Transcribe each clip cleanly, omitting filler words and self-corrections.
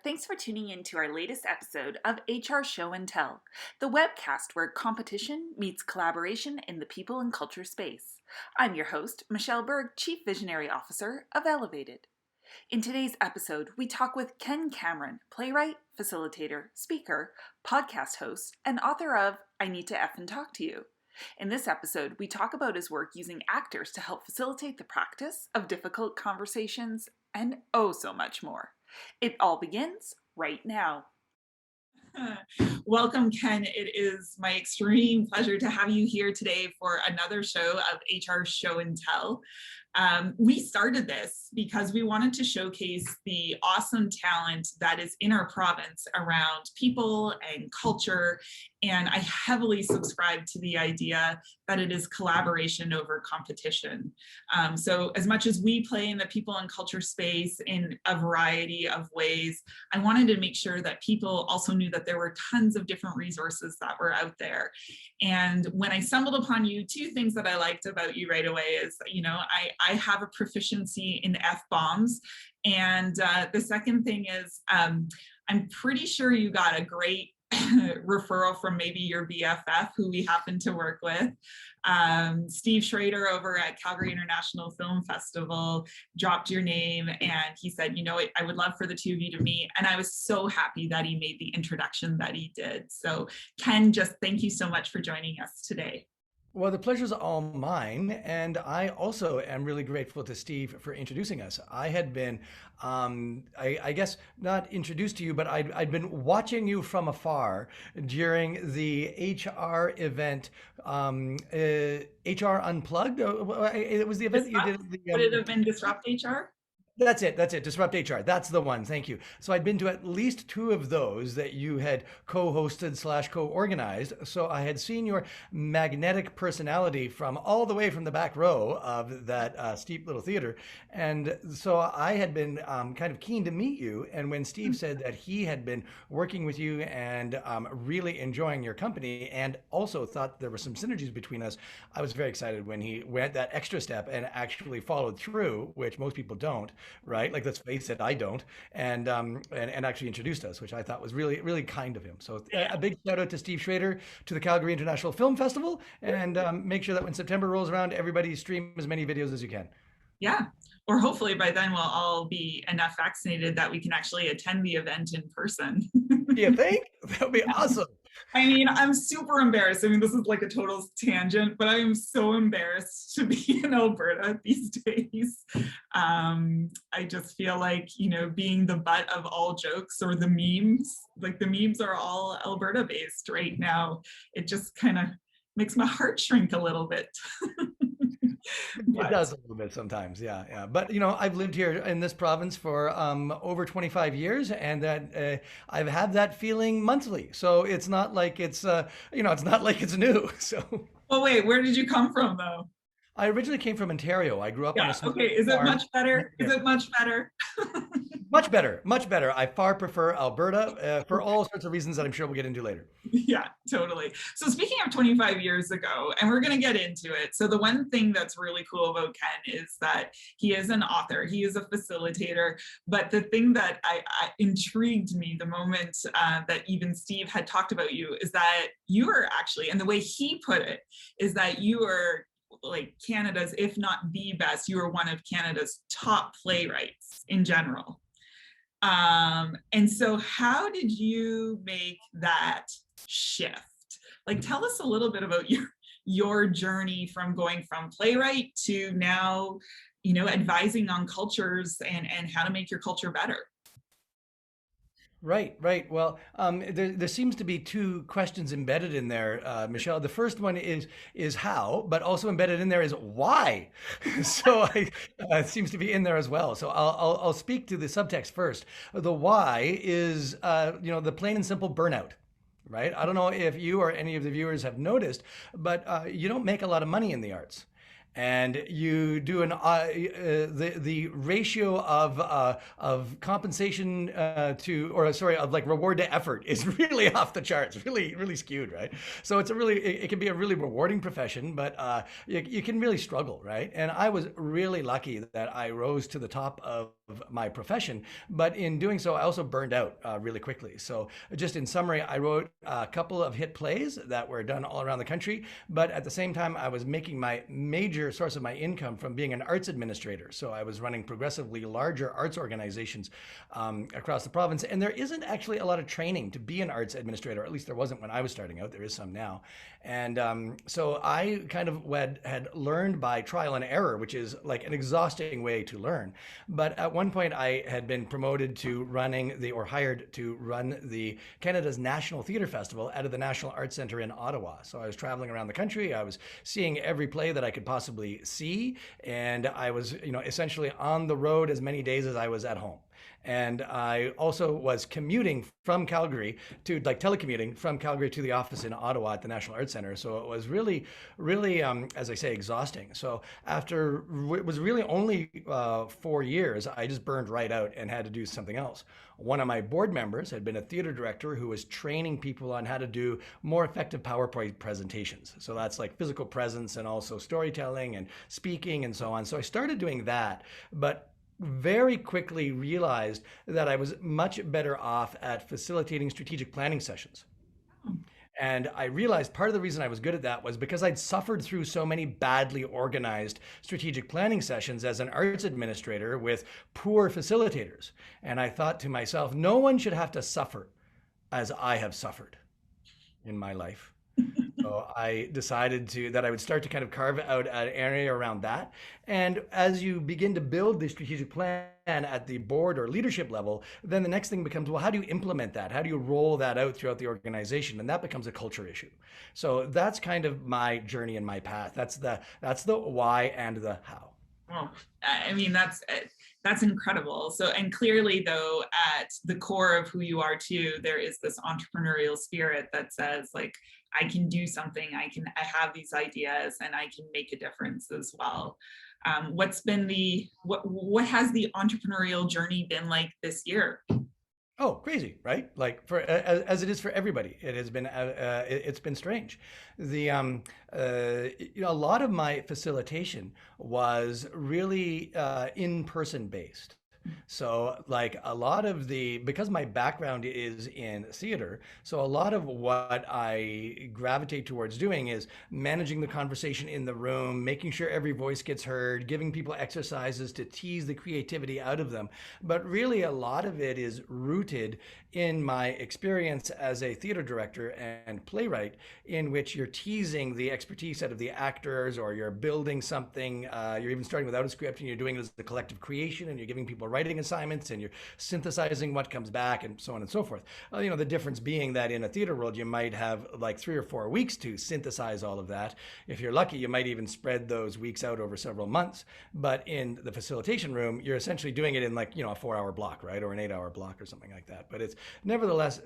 Thanks for tuning in to our latest episode of HR Show and Tell, the webcast where competition meets collaboration in the people and culture space. I'm your host, Michelle Berg, Chief Visionary Officer of Elevated. In today's episode, we talk with Ken Cameron, playwright, facilitator, speaker, podcast host, and author of I Need to Effin' Talk to You. In this episode, we talk about his work using actors to help facilitate the practice of difficult conversations and oh so much more. It all begins right now. Welcome, Ken. It is my extreme pleasure to have you here today for another show of HR Show and Tell. We started this because we wanted to showcase the awesome talent that is in our province around people and culture. And I heavily subscribe to the idea that it is collaboration over competition. So as much as we play in the people and culture space in a variety of ways, I wanted to make sure that people also knew that there were tons of different resources that were out there. And when I stumbled upon you, two things that I liked about you right away is, I have a proficiency in F-bombs. And the second thing is, I'm pretty sure you got a great referral from maybe your BFF who we happen to work with. Steve Schrader over at Calgary International Film Festival dropped your name and he said, I would love for the two of you to meet. And I was so happy that he made the introduction that he did. So Ken, just thank you so much for joining us today. Well, the pleasure's all mine, and I also am really grateful to Steve for introducing us. I had been, I guess, not introduced to you, but I'd been watching you from afar during the HR event, HR Unplugged. It was the event that you did. Would it have been Disrupt HR? That's it. Disrupt HR. That's the one. Thank you. So I'd been to at least two of those that you had co-hosted / co-organized. So I had seen your magnetic personality from all the way from the back row of that steep little theater. And so I had been kind of keen to meet you. And when Steve said that he had been working with you and really enjoying your company and also thought there were some synergies between us, I was very excited when he went that extra step and actually followed through, which most people don't. Right? Like, let's face it, I don't. And actually introduced us, which I thought was really, really kind of him. So a big shout out to Steve Schrader, to the Calgary International Film Festival, and make sure that when September rolls around, everybody stream as many videos as you can. Yeah. Or hopefully by then we'll all be enough vaccinated that we can actually attend the event in person. Do you think? That would be awesome. I mean, I'm super embarrassed. I mean, this is like a total tangent, but I am so embarrassed to be in Alberta these days. I just feel like, being the butt of all jokes or the memes, like the memes are all Alberta based right now. It just kind of makes my heart shrink a little bit. It does a little bit sometimes, yeah. But I've lived here in this province for over 25 years, and that I've had that feeling monthly. So it's not like it's it's not like it's new. So. Oh wait, where did you come from though? I originally came from Ontario. I grew up on a small okay. Is it much better? Is it much better? Much better, much better. I far prefer Alberta for all sorts of reasons that I'm sure we'll get into later. Yeah, totally. So speaking of 25 years ago, and we're going to get into it. So the one thing that's really cool about Ken is that he is an author. He is a facilitator. But the thing that I intrigued me the moment that even Steve had talked about you is that you are actually, and the way he put it, is that you are like Canada's, if not the best, you are one of Canada's top playwrights in general. And so how did you make that shift? Like, tell us a little bit about your journey from going from playwright to now, advising on cultures and how to make your culture better. Right. Well, there seems to be two questions embedded in there, Michelle. The first one is how, but also embedded in there is why. So it seems to be in there as well. So I'll speak to the subtext first. The why is the plain and simple burnout. Right. I don't know if you or any of the viewers have noticed, but you don't make a lot of money in the arts. And you do the ratio of compensation of like reward to effort is really off the charts, really skewed, right? So it can be a really rewarding profession, but you can really struggle, right? And I was really lucky that I rose to the top of my profession. But in doing so, I also burned out really quickly. So just in summary, I wrote a couple of hit plays that were done all around the country. But at the same time, I was making my major source of my income from being an arts administrator. So I was running progressively larger arts organizations across the province. And there isn't actually a lot of training to be an arts administrator, or at least there wasn't when I was starting out. There is some now. And so I kind of had learned by trial and error, which is like an exhausting way to learn. But at one point, I had been promoted to hired to run the Canada's National Theatre Festival out of the National Arts Centre in Ottawa. So I was traveling around the country. I was seeing every play that I could possibly see, and I was, essentially on the road as many days as I was at home. And I also was commuting from Calgary to telecommuting from Calgary to the office in Ottawa at the National Arts Centre. So it was really, really, as I say, exhausting. So after it was really only 4 years, I just burned right out and had to do something else. One of my board members had been a theater director who was training people on how to do more effective PowerPoint presentations. So that's like physical presence and also storytelling and speaking and so on. So I started doing that, but very quickly realized that I was much better off at facilitating strategic planning sessions. And I realized part of the reason I was good at that was because I'd suffered through so many badly organized strategic planning sessions as an arts administrator with poor facilitators. And I thought to myself, no one should have to suffer as I have suffered in my life. So I decided that I would start to kind of carve out an area around that. And as you begin to build the strategic plan at the board or leadership level, then the next thing becomes, well, how do you implement that? How do you roll that out throughout the organization? And that becomes a culture issue. So that's kind of my journey and my path. That's the why and the how. Well, I mean, that's incredible. So, and clearly though, at the core of who you are too, there is this entrepreneurial spirit that says like, I can do something, I have these ideas and I can make a difference as well. What has the entrepreneurial journey been like this year? Oh, crazy, right? Like as it is for everybody, it has been it's been strange. A lot of my facilitation was really in-person based. So like a lot of because my background is in theater, so a lot of what I gravitate towards doing is managing the conversation in the room, making sure every voice gets heard, giving people exercises to tease the creativity out of them. But really a lot of it is rooted in my experience as a theater director and playwright, in which you're teasing the expertise out of the actors, or you're building something, you're even starting without a script and you're doing it as a collective creation, and you're giving people writing assignments and you're synthesizing what comes back and so on and so forth. The difference being that in a theater world, you might have like 3 or 4 weeks to synthesize all of that. If you're lucky, you might even spread those weeks out over several months. But in the facilitation room, you're essentially doing it in like, a 4-hour block, right? Or an 8-hour block or something like that. But it's nevertheless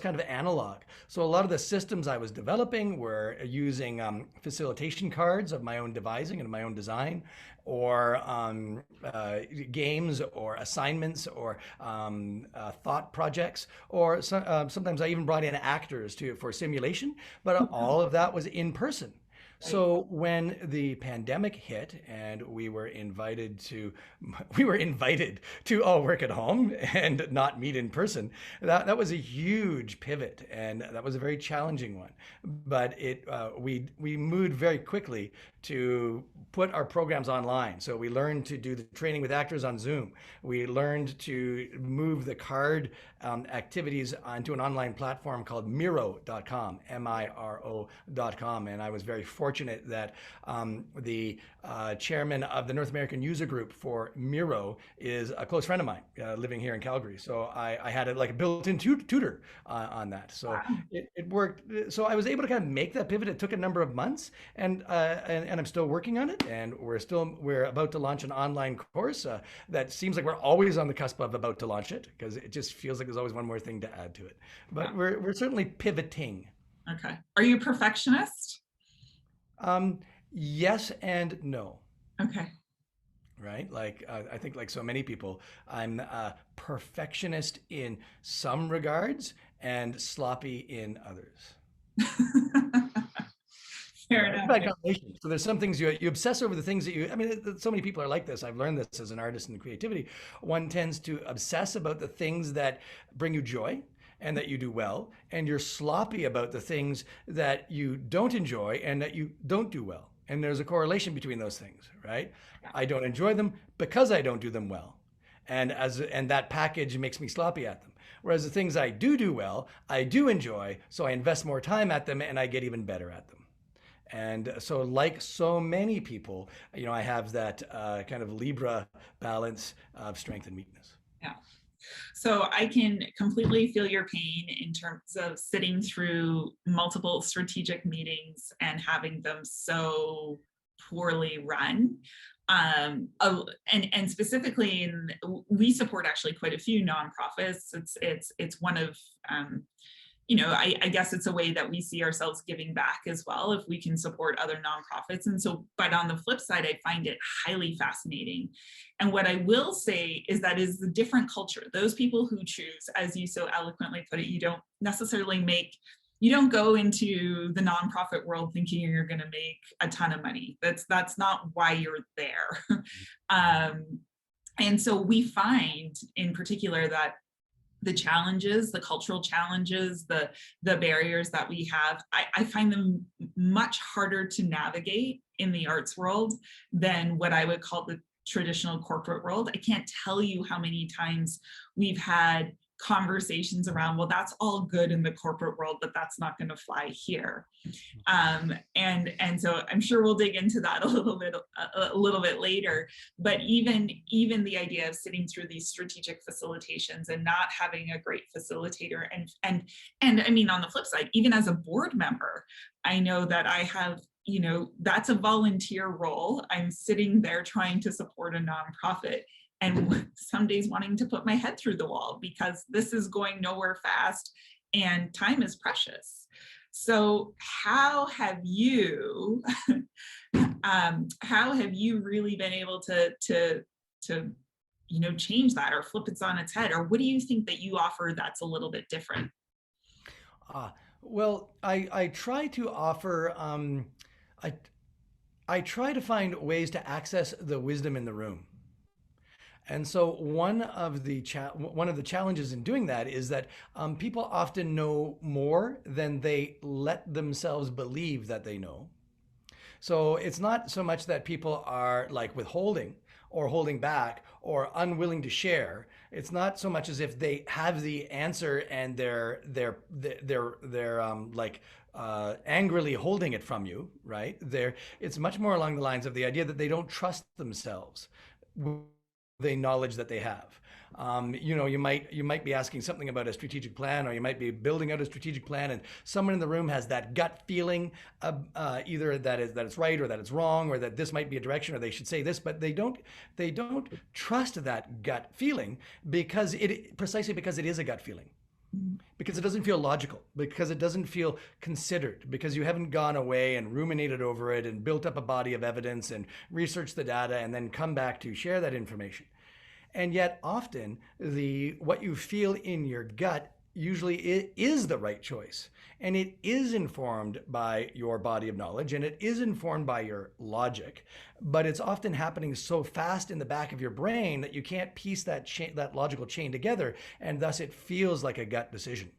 kind of analog. So a lot of the systems I was developing were using facilitation cards of my own devising and my own design, or games or assignments or thought projects, or sometimes I even brought in actors for simulation, but all of that was in person. So when the pandemic hit and we were invited to all work at home and not meet in person, that was a huge pivot, and that was a very challenging one. But we moved very quickly to put our programs online. So we learned to do the training with actors on Zoom. We learned to move the card activities onto an online platform called Miro.com, Miro.com. And I was very fortunate that the chairman of the North American user group for Miro is a close friend of mine living here in Calgary. So I had a built-in tutor on that. So it worked. So I was able to kind of make that pivot. It took a number of months, and I'm still working on it. And we're about to launch an online course that seems like we're always on the cusp of about to launch it, because it just feels like there's always one more thing to add to it. But we're certainly pivoting. Okay. Are you a perfectionist? Yes and no. Okay. Right? Like, I think like so many people, I'm a perfectionist in some regards and sloppy in others. Fair Right? It's a enough. bad combination. So there's some things you obsess over the things that I mean, so many people are like this. I've learned this as an artist in creativity. One tends to obsess about the things that bring you joy and that you do well, and you're sloppy about the things that you don't enjoy and that you don't do well. And there's a correlation between those things, right? Yeah. I don't enjoy them because I don't do them well. And that package makes me sloppy at them. Whereas the things I do well, I do enjoy, so I invest more time at them and I get even better at them. And so, like so many people, I have that kind of Libra balance of strength and weakness. Yeah. So I can completely feel your pain in terms of sitting through multiple strategic meetings and having them so poorly run. And specifically, we support actually quite a few nonprofits. It's one of I guess it's a way that we see ourselves giving back as well if we can support other nonprofits. And so, but on the flip side, I find it highly fascinating. And what I will say is that is the different culture. Those people who choose, as you so eloquently put it, you don't go into the nonprofit world thinking you're going to make a ton of money. That's not why you're there. And so we find in particular that the challenges, the cultural challenges, the barriers that we have, I find them much harder to navigate in the arts world than what I would call the traditional corporate world. I can't tell you how many times we've had conversations around, well, that's all good in the corporate world, but that's not going to fly here. And so I'm sure we'll dig into that a little bit later. But even the idea of sitting through these strategic facilitations and not having a great facilitator, and I mean, on the flip side, even as a board member, I know that I have, that's a volunteer role. I'm sitting there trying to support a nonprofit, and some days wanting to put my head through the wall because this is going nowhere fast and time is precious. So how have you really been able to change that or flip it on its head? Or what do you think that you offer that's a little bit different? Well, I try to offer, I try to find ways to access the wisdom in the room. And so one of the challenges in doing that is that people often know more than they let themselves believe that they know. So it's not so much that people are like withholding or holding back or unwilling to share. It's not so much as if they have the answer and they're angrily holding it from you, right? It's much more along the lines of the idea that they don't trust themselves with the knowledge that they have. You might be asking something about a strategic plan, or you might be building out a strategic plan, and someone in the room has that gut feeling, either that it's right or that it's wrong, or that this might be a direction, or they should say this, but they don't trust that gut feeling precisely because it is a gut feeling. Because it doesn't feel logical, because it doesn't feel considered, because you haven't gone away and ruminated over it and built up a body of evidence and researched the data and then come back to share that information. And yet often what you feel in your gut usually it is the right choice, and it is informed by your body of knowledge, and it is informed by your logic, but it's often happening so fast in the back of your brain that you can't piece that logical chain together, and thus it feels like a gut decision,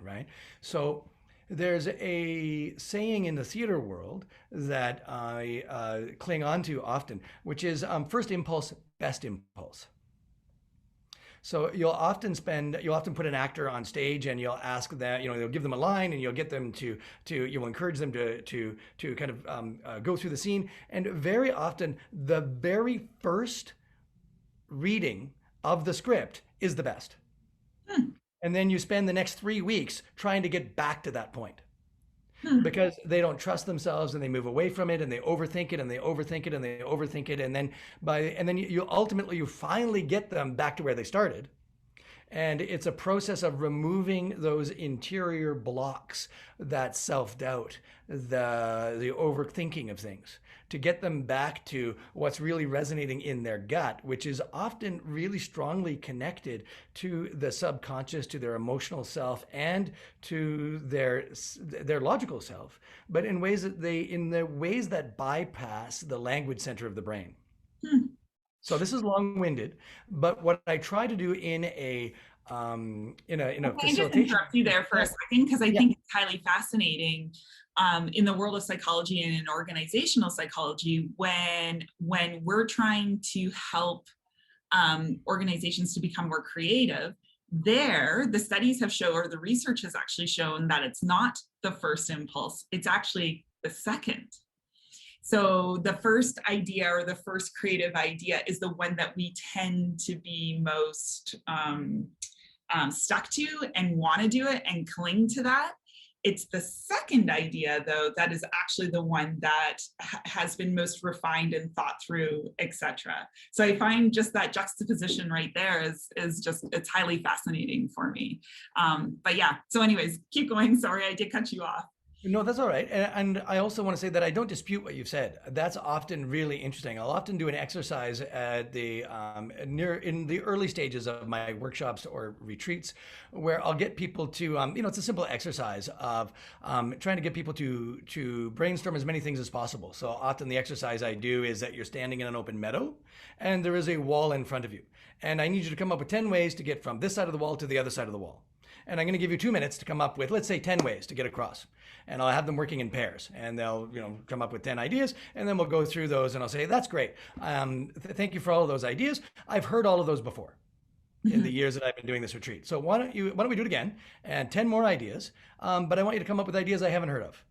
right? So there's a saying in the theater world that I cling on to often, which is first impulse, best impulse. So you'll often put an actor on stage, and you'll ask them, you'll give them a line, and you'll get them you'll encourage them to kind of go through the scene. And very often, the very first reading of the script is the best. And then you spend the next 3 weeks trying to get back to that point. Because they don't trust themselves, and they move away from it, and they overthink it, and they overthink it, and they overthink it, and then you finally get them back to where they started, And it's a process of removing those interior blocks, that self-doubt, the overthinking of things, to get them back to what's really resonating in their gut, which is often really strongly connected to the subconscious, to their emotional self, and to their logical self, but in ways that bypass the language center of the brain. Hmm. So this is long-winded, but what I try to do in a Can I just facilitation. interrupt you there for a second? Because I Yeah. think it's highly fascinating in the world of psychology and in organizational psychology when we're trying to help organizations to become more creative. The studies have shown, or the research has actually shown, that it's not the first impulse, it's actually the second. So the first idea or the first creative idea is the one that we tend to be most stuck to and want to do it and cling to that. It's the second idea, though, that is actually the one that has been most refined and thought through, etc. So I find just that juxtaposition right there is just, it's highly fascinating for me. But yeah, so anyways, keep going. Sorry, I did cut you off. No, that's all right. And I also want to say that I don't dispute what you've said. That's often really interesting. I'll often do an exercise at in the early stages of my workshops or retreats, where I'll get people to, it's a simple exercise of trying to get people to brainstorm as many things as possible. So often the exercise I do is that you're standing in an open meadow and there is a wall in front of you. And I need you to come up with 10 ways to get from this side of the wall to the other side of the wall. And I'm going to give you 2 minutes to come up with, let's say, 10 ways to get across. And I'll have them working in pairs, and they'll, come up with 10 ideas, and then we'll go through those, and I'll say, that's great. Thank you for all of those ideas. I've heard all of those before in the years that I've been doing this retreat. So why don't we do it again, and 10 more ideas, but I want you to come up with ideas I haven't heard of,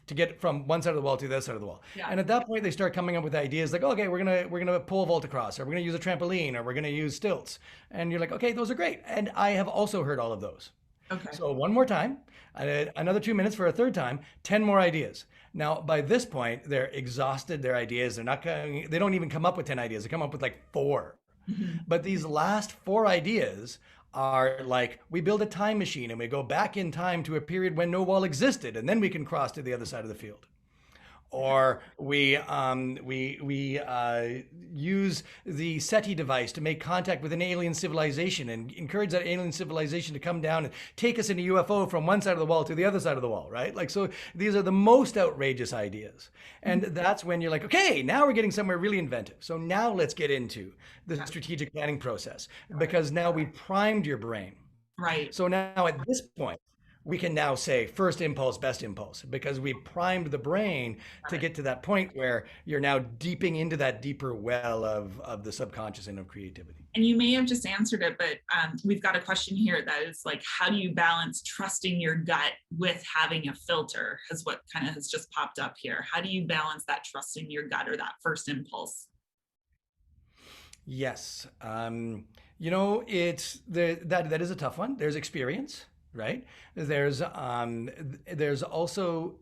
to get from one side of the wall to the other side of the wall. Yeah. And at that point, they start coming up with ideas like, okay, we're gonna pole vault across, or we're gonna use a trampoline, or we're gonna use stilts. And you're like, okay, those are great. And I have also heard all of those. Okay. So one more time, another 2 minutes for a third time, 10 more ideas. Now, by this point, they're exhausted, their ideas. They don't even come up with 10 ideas. They come up with like 4. Mm-hmm. But these last 4 ideas are like, we build a time machine and we go back in time to a period when no wall existed, and then we can cross to the other side of the field. Or we use the SETI device to make contact with an alien civilization and encourage that alien civilization to come down and take us in a UFO from one side of the wall to the other side of the wall, right? Like, so these are the most outrageous ideas. And that's when you're like, okay, now we're getting somewhere really inventive. So now let's get into the strategic planning process, because now we primed your brain. Right. So now at this point, we can now say first impulse, best impulse, because we primed the brain to get to that point where you're now deeping into that deeper well of the subconscious and of creativity. And you may have just answered it, but we've got a question here that is like, how do you balance trusting your gut with having a filter, is what kind of has just popped up here. How do you balance that trusting your gut or that first impulse? Yes. It's that is a tough one. There's experience. Right? There's also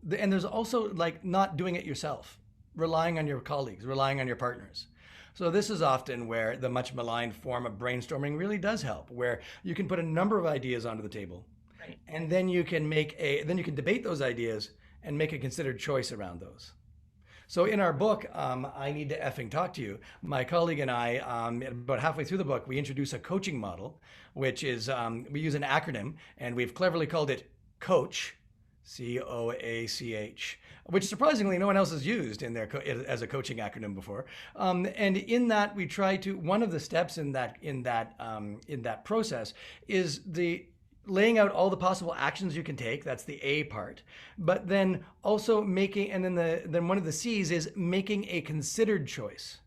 like not doing it yourself, relying on your colleagues, relying on your partners. So this is often where the much maligned form of brainstorming really does help, where you can put a number of ideas onto the table, right, and then you can debate those ideas and make a considered choice around those. So in our book, I Need to Effing Talk to You, my colleague and I, about halfway through the book, we introduce a coaching model, which is, we use an acronym, and we've cleverly called it COACH, COACH, which surprisingly no one else has used in their as a coaching acronym before. And in that, we try to, one of the steps in that process is the laying out all the possible actions you can take. That's the A part. But then also making, and then one of the C's is making a considered choice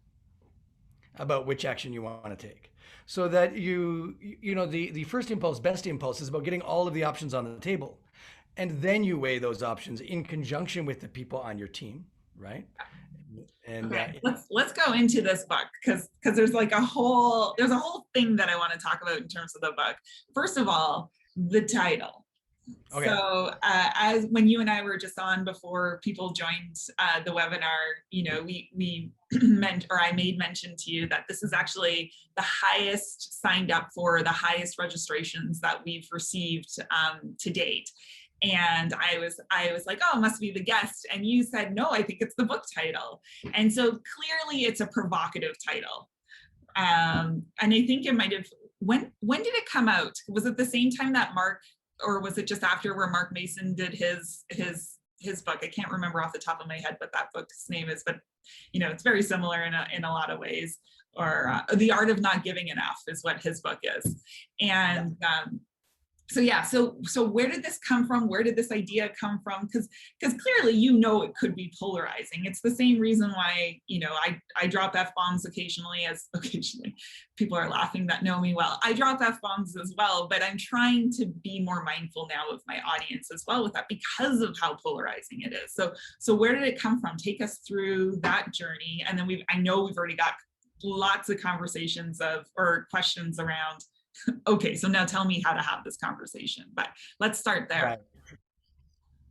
about which action you want to take. So that the first impulse, best impulse, is about getting all of the options on the table. And then you weigh those options in conjunction with the people on your team, right? And okay, let's go into this book, because there's like a whole thing that I want to talk about in terms of the book. First of all, the title. Okay. So as when you and I were just on before people joined the webinar, we meant, or I made mention to you that this is actually the highest signed up for, the highest registrations that we've received to date. And I was like, oh, it must be the guest. And you said, no, I think it's the book title. And so clearly it's a provocative title. And I think it might have, when did it come out? Was it the same time that Mark, or was it just after where Mark Mason did his book? I can't remember off the top of my head what that book's name is, but it's very similar in a lot of ways. Or The Art of Not Giving Enough is what his book is. And so yeah, so where did this come from? Where did this idea come from? Because clearly it could be polarizing. It's the same reason why I drop f-bombs occasionally. As occasionally people are laughing that know me well, I drop f-bombs as well, but I'm trying to be more mindful now of my audience as well with that, because of how polarizing it is. So where did it come from? Take us through that journey, and then I know we've already got lots of conversations or questions around, okay, so now tell me how to have this conversation, but let's start there. Right.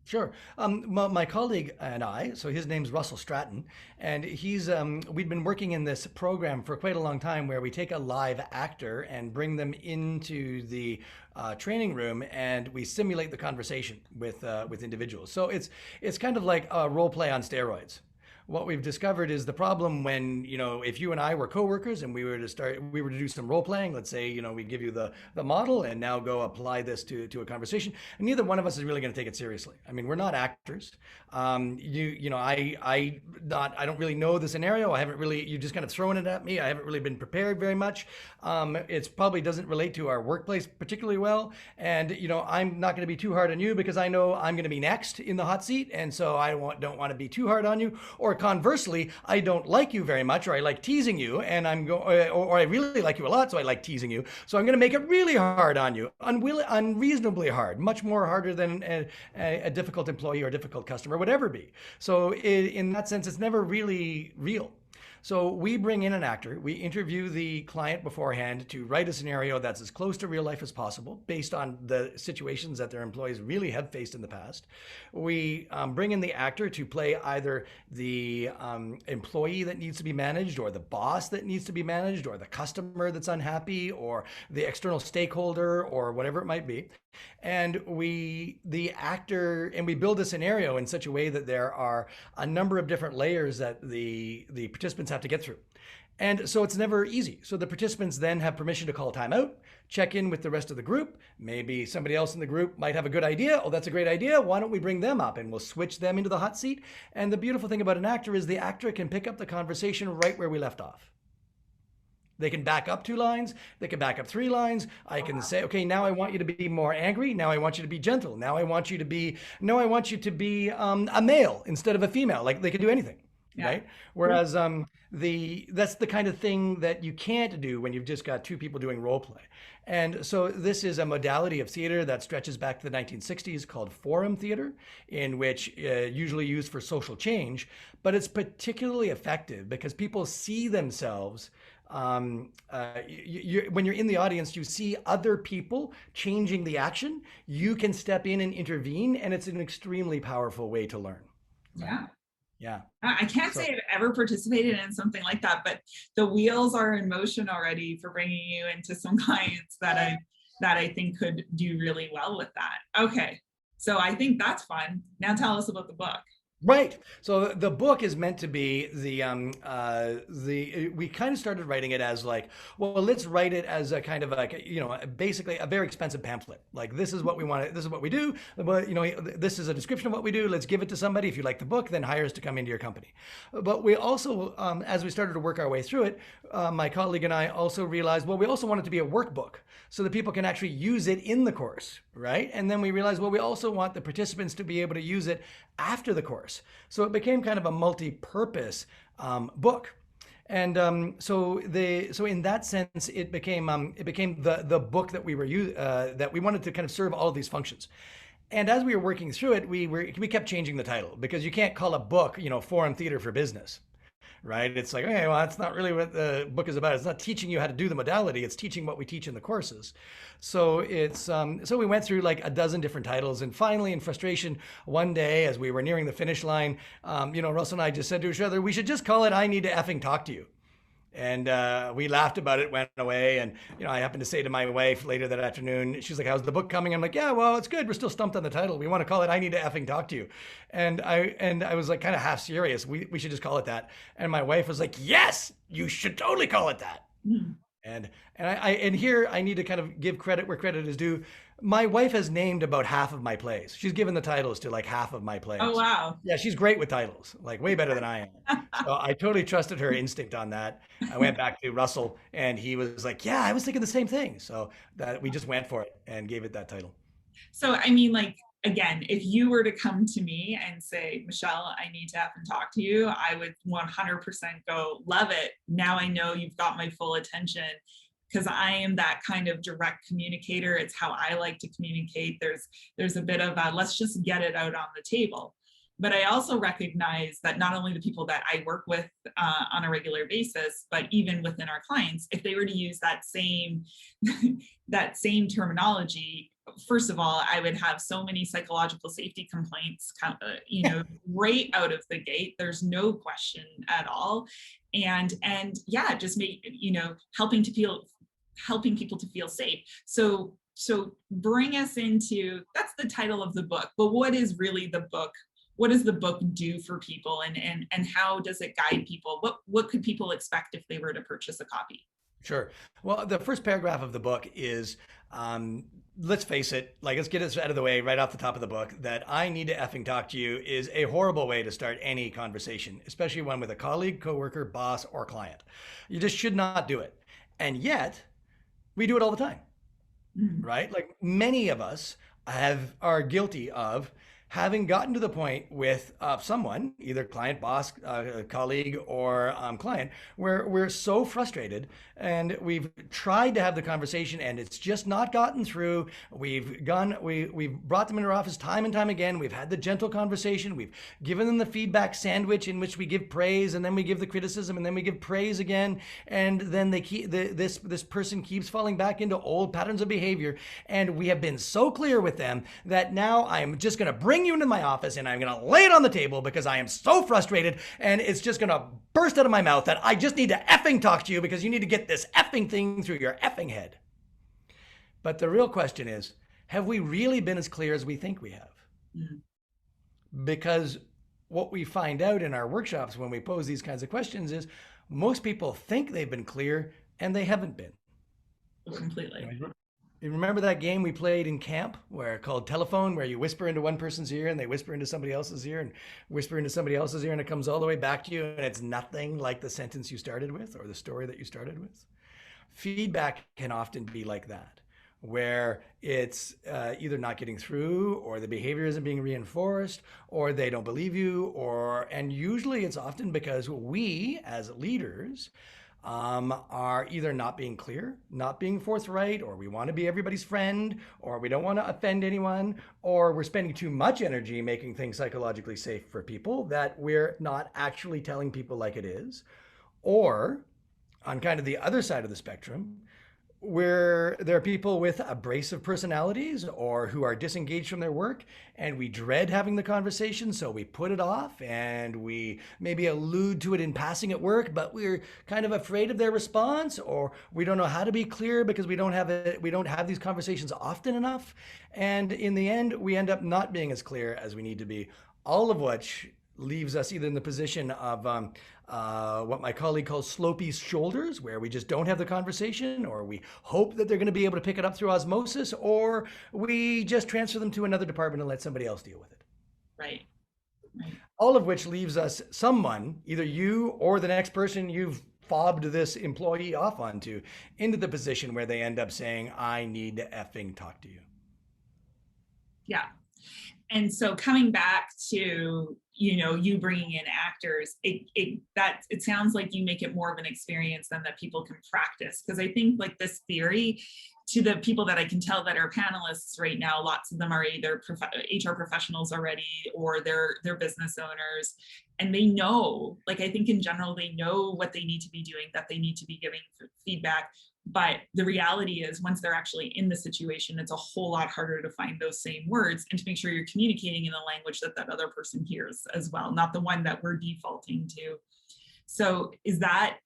Sure. My colleague and I, so his name's Russell Stratton, and we've been working in this program for quite a long time, where we take a live actor and bring them into the training room, and we simulate the conversation with individuals. So it's kind of like a role play on steroids. What we've discovered is the problem when, if you and I were coworkers and we were to do some role playing, let's say, we give you the model and now go apply this to a conversation, and neither one of us is really going to take it seriously. I mean, we're not actors. I don't really know the scenario. You just kind of thrown it at me. I haven't really been prepared very much. It's probably doesn't relate to our workplace particularly well. And, I'm not going to be too hard on you because I know I'm going to be next in the hot seat. And so I don't want to be too hard on you. Or conversely, I don't like you very much, or I like teasing you, and or I really like you a lot, so I like teasing you. So I'm going to make it really hard on you, unreasonably hard, much more harder than a difficult employee or difficult customer would ever be. So in that sense, it's never really real. So we bring in an actor, we interview the client beforehand to write a scenario that's as close to real life as possible based on the situations that their employees really have faced in the past. We bring in the actor to play either the employee that needs to be managed, or the boss that needs to be managed, or the customer that's unhappy, or the external stakeholder, or whatever it might be. And we build a scenario in such a way that there are a number of different layers that the participants have to get through. And so it's never easy. So the participants then have permission to call timeout, check in with the rest of the group. Maybe somebody else in the group might have a good idea. Oh, that's a great idea. Why don't we bring them up, and we'll switch them into the hot seat. And the beautiful thing about an actor is the actor can pick up the conversation right where we left off. They can back up 2 lines. They can back up 3 lines. I can say, okay, now I want you to be more angry. Now I want you to be gentle. Now I want you to be a male instead of a female. Like, they can do anything, right? Whereas that's the kind of thing that you can't do when you've just got 2 people doing role play. And so this is a modality of theater that stretches back to the 1960s called forum theater, in which usually used for social change, but it's particularly effective because people see themselves. When you're in the audience, you see other people changing the action. You can step in and intervene, and it's an extremely powerful way to learn. Right? Yeah. I can't say I've ever participated in something like that, but the wheels are in motion already for bringing you into some clients that I think could do really well with that. Okay, so I think that's fun. Now tell us about the book. Right. So the book is meant to be we kind of started writing it as like, well, let's write it as a kind of like, basically a very expensive pamphlet. Like, this is what we want. This is what we do. But, this is a description of what we do. Let's give it to somebody. If you like the book, then hire us to come into your company. But we also, as we started to work our way through it, my colleague and I also realized, well, we also want it to be a workbook so that people can actually use it in the course, right? And then we realized, well, we also want the participants to be able to use it after the course. So it became kind of a multi-purpose book. And so in that sense, it became the book that we wanted to kind of serve all of these functions. And as we were working through it, we kept changing the title, because you can't call a book, Forum Theater for Business. right? It's like, okay, well, that's not really what the book is about. It's not teaching you how to do the modality. It's teaching what we teach in the courses. So so we went through like a dozen different titles, and finally, in frustration, one day as we were nearing the finish line, Russell and I just said to each other, we should just call it "I Need to Effing Talk to You." And we laughed about it, went away. And, I happened to say to my wife later that afternoon, she's like, how's the book coming? I'm like, yeah, well, it's good. We're still stumped on the title. We want to call it I Need to Effing Talk to You. And I was like kind of half serious. We should just call it that. And my wife was like, yes, you should totally call it that. Mm. And here I need to kind of give credit where credit is due. My wife has named about half of my plays. She's given the titles to like half of my plays. Oh, wow. Yeah, she's great with titles, like way better than I am. So I totally trusted her instinct on that. I went back to Russell and he was like, yeah, I was thinking the same thing. So that we just went for it and gave it that title. So, I mean, like, again, if you were to come to me and say, Michelle, I need to have and talk to you, I would 100% go, love it. Now I know you've got my full attention, because I am that kind of direct communicator. It's how I like to communicate. There's a bit of a, let's just get it out on the table. But I also recognize that not only the people that I work with on a regular basis, but even within our clients, if they were to use that same that same terminology, first of all, I would have so many psychological safety complaints, right out of the gate. There's no question at all. And yeah, just helping people to feel safe. So bring us into, that's the title of the book, but what is really the book? What does the book do for people, and how does it guide people? What could people expect if they were to purchase a copy? Sure. Well, the first paragraph of the book is, let's face it, like, let's get this out of the way right off the top of the book, that I need to effing talk to you is a horrible way to start any conversation, especially one with a colleague, coworker, boss, or client. You just should not do it. And yet, we do it all the time, right? Like many of us are guilty of having gotten to the point with someone, either client, boss, colleague, or client, where we're so frustrated and we've tried to have the conversation and it's just not gotten through. We've brought them into our office time and time again. We've had the gentle conversation. We've given them the feedback sandwich in which we give praise and then we give the criticism and then we give praise again. And then this person keeps falling back into old patterns of behavior. And we have been so clear with them that now I'm just going to bring you into my office and I'm going to lay it on the table because I am so frustrated and it's just going to burst out of my mouth that I just need to effing talk to you because you need to get this effing thing through your effing head. But the real question is, have we really been as clear as we think we have? Because what we find out in our workshops when we pose these kinds of questions is most people think they've been clear and they haven't been. Completely. You remember that game we played in camp called Telephone, where you whisper into one person's ear and they whisper into somebody else's ear and whisper into somebody else's ear and it comes all the way back to you and it's nothing like the sentence you started with or the story that you started with? Feedback can often be like that, where it's either not getting through or the behavior isn't being reinforced or they don't believe you, and usually it's often because we as leaders are either not being clear, not being forthright, or we want to be everybody's friend, or we don't want to offend anyone, or we're spending too much energy making things psychologically safe for people that we're not actually telling people like it is. Or on kind of the other side of the spectrum, where there are people with abrasive personalities or who are disengaged from their work and we dread having the conversation, so we put it off and we maybe allude to it in passing at work, but we're kind of afraid of their response, or we don't know how to be clear because we don't have these conversations often enough, and in the end we end up not being as clear as we need to be, all of which leaves us either in the position of what my colleague calls slopey shoulders, where we just don't have the conversation, or we hope that they're going to be able to pick it up through osmosis, or we just transfer them to another department and let somebody else deal with it. Right. All of which leaves us someone, either you or the next person you've fobbed this employee off onto, into the position where they end up saying, I need to effing talk to you. Yeah. And so coming back to, you bringing in actors, it sounds like you make it more of an experience than that people can practice. Because I think like this theory, to the people that I can tell that are panelists right now, lots of them are either HR professionals already, or they're business owners, and they know, like, I think in general they know what they need to be doing, that they need to be giving feedback. But the reality is, once they're actually in the situation, it's a whole lot harder to find those same words and to make sure you're communicating in a language that that other person hears as well, not the one that we're defaulting to. So is that